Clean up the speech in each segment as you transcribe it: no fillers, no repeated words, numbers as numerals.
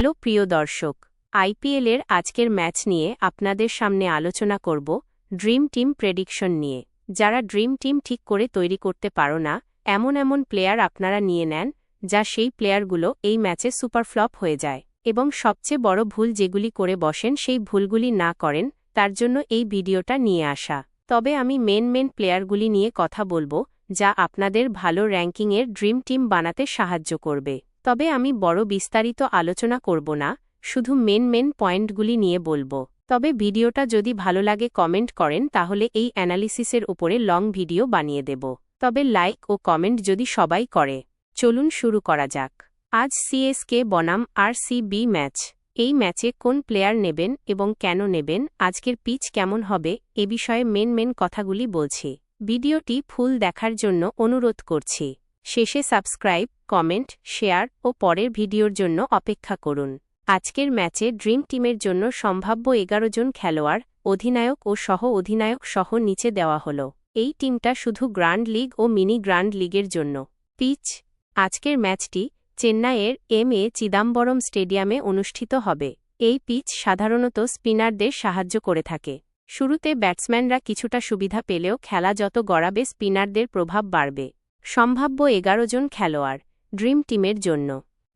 Hello প্রিয় দর্শক, আইপিএলের আজকের ম্যাচ নিয়ে আপনাদের সামনে আলোচনা করব ড্রিম টিম প্রেডিকশন নিয়ে। যারা ড্রিম টিম ঠিক করে তৈরি করতে পারো না, এমন প্লেয়ার আপনারা নিয়ে নেন যা সেই প্লেয়ারগুলো এই ম্যাচে সুপারফ্লপ হয়ে যায়, এবং সবচেয়ে বড় ভুল যেগুলি করে বসেন সেই ভুলগুলি না করেন, তার জন্য এই ভিডিওটা নিয়ে আসা। তবে আমি মেন প্লেয়ারগুলি নিয়ে কথা বলবো যা আপনাদের ভালো র্যাঙ্কিংয়ের ড্রিম টিম বানাতে সাহায্য করবে। তবে আমি বড় বিস্তারিত আলোচনা করব না, শুধু মেন পয়েন্টগুলি নিয়ে বলবো। তবে ভিডিওটা যদি ভালো লাগে কমেন্ট করেন, তাহলে এই অ্যানালিসিসের উপরে লং ভিডিও বানিয়ে দেব। তবে লাইক ও কমেন্ট যদি সবাই করে। চলুন শুরু করা যাক। আজ সিএসকে বনাম আরসিবি ম্যাচ। এই ম্যাচে কোন প্লেয়ার নেবেন এবং কেন নেবেন, আজকের পিচ কেমন হবে, এ বিষয়ে মেন কথাগুলি বলছি। ভিডিওটি ফুল দেখার জন্য অনুরোধ করছি। শেষে সাবস্ক্রাইব, কমেন্ট, শেয়ার ও পরের ভিডিওর জন্য অপেক্ষা করুন। আজকের ম্যাচে ড্রিম টিমের জন্য সম্ভাব্য 11 জন খেলোয়াড়, অধিনায়ক ও সহ অধিনায়ক সহ নিচে দেওয়া হল। এই টিমটা শুধু গ্র্যান্ড লিগ ও মিনি গ্র্যান্ড লিগের জন্য। পিচ। আজকের ম্যাচটি চেন্নাইয়ের এম.এ. চিদাম্বরম স্টেডিয়ামে অনুষ্ঠিত হবে। এই পিচ সাধারণত স্পিনারদের সাহায্য করে থাকে। শুরুতে ব্যাটসম্যানরা কিছুটা সুবিধা পেলেও খেলা যত গড়াবে স্পিনারদের প্রভাব বাড়বে। সম্ভাব্য 11 জন খেলোয়াড় ড্রিম টিমের জন্য: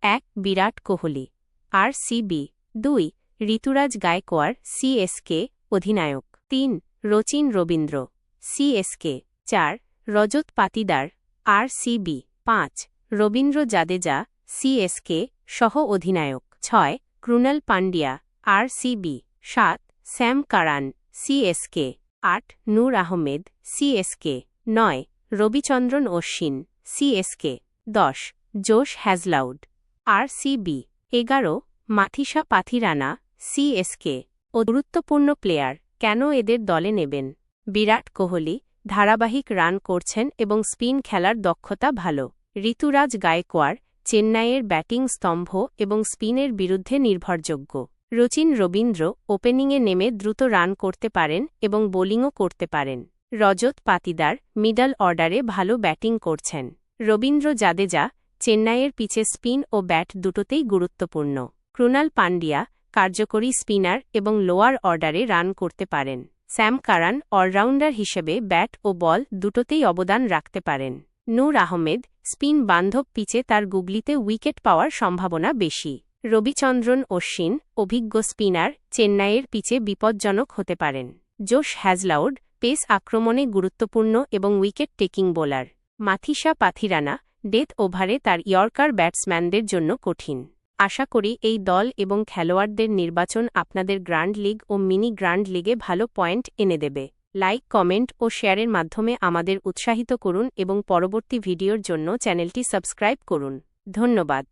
1. বিরাট কোহলি, আরসিবি। 2. ঋতুরাজ গায়কোয়াড়, সিএসকে, অধিনায়ক। 3. Rachin Rabindra, CSK. 4. Rajat Patidar, RCB. 5. Rabindra Jadeja, CSK, সহ অধিনায়ক। 6. Krunal Pandya, RCB. 7. Sam Curran, CSK. 8. নূর আহমেদ, সিএসকে। 9. রবিচন্দ্রন অশ্বিন, সিএসকে। 10. জোশ হ্যাজলাউড, আরসিবি। 11. মাথিসা পাথিরানা, সিএসকে। ও গুরুত্বপূর্ণ প্লেয়ার, কেন এদের দলে নেবেন? বিরাট কোহলি ধারাবাহিক রান করছেন এবং স্পিন খেলার দক্ষতা ভালো। ঋতুরাজ গায়কোয়াড় চেন্নাইয়ের ব্যাটিং স্তম্ভ এবং স্পিনের বিরুদ্ধে নির্ভরযোগ্য। রচিন রবীন্দ্র ওপেনিংয়ে নেমে দ্রুত রান করতে পারেন এবং বোলিংও করতে পারেন। রজত পাতিদার মিডল অর্ডারে ভালো ব্যাটিং করছেন। রবীন্দ্র জাদেজা চেন্নাইয়ের পিচে স্পিন ও ব্যাট দুটোতেই গুরুত্বপূর্ণ। ক্রুনাল পান্ডিয়া কার্যকরী স্পিনার এবং লোয়ার অর্ডারে রান করতে পারেন। স্যাম কারান অলরাউন্ডার হিসেবে ব্যাট ও বল দুটোতেই অবদান রাখতে পারেন। নূর আহমেদ স্পিন বান্ধব পিচে তার গুগলিতে উইকেট পাওয়ার সম্ভাবনা বেশি। রবিচন্দ্রন অশ্বিন অভিজ্ঞ স্পিনার, চেন্নাইয়ের পিচে বিপজ্জনক হতে পারেন। জোশ হ্যাজলাউড পেস আক্রমণে গুরুত্বপূর্ণ এবং wicket taking bowler. Matheesha Pathirana death ওভারে তার ইয়র্কার ব্যাটসম্যানদের জন্য কঠিন। আশা করি এই দল এবং খেলোয়াড়দের নির্বাচন আপনাদের গ্র্যান্ড লিগ ও মিনি গ্র্যান্ড লিগে ভালো পয়েন্ট এনে দেবে। লাইক, কমেন্ট ও শেয়ারের মাধ্যমে আমাদের উৎসাহিত করুন এবং পরবর্তী ভিডিওর জন্য চ্যানেলটি সাবস্ক্রাইব করুন। ধন্যবাদ।